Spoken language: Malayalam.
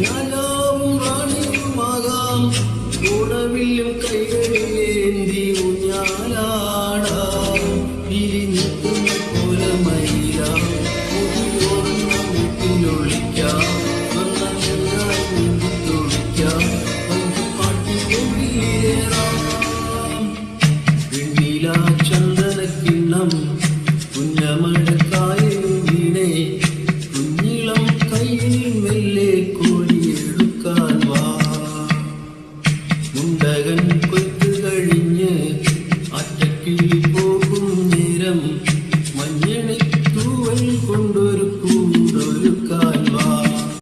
ഞാനാവും റാണിയുമാകാം ഗുണവില്ലും കൈകളിലേന്തി ഊഞ്ഞാലാടാം പിരിഞ്ഞെത്തുന്ന കോലമയിലാം മുടിയോർന്ന മുട്ടിലൊളിക്കാം നന്നായി നീന്തിത്തൊളിക്കാം പാട്ടിലേറാം വെണ്ണിലാ ചന്ദനക്കിണ്ണം കുഞ്ഞമഴക്കായും വീണേ കുഞ്ഞിളം കയ്യിൽ മെല്ലെ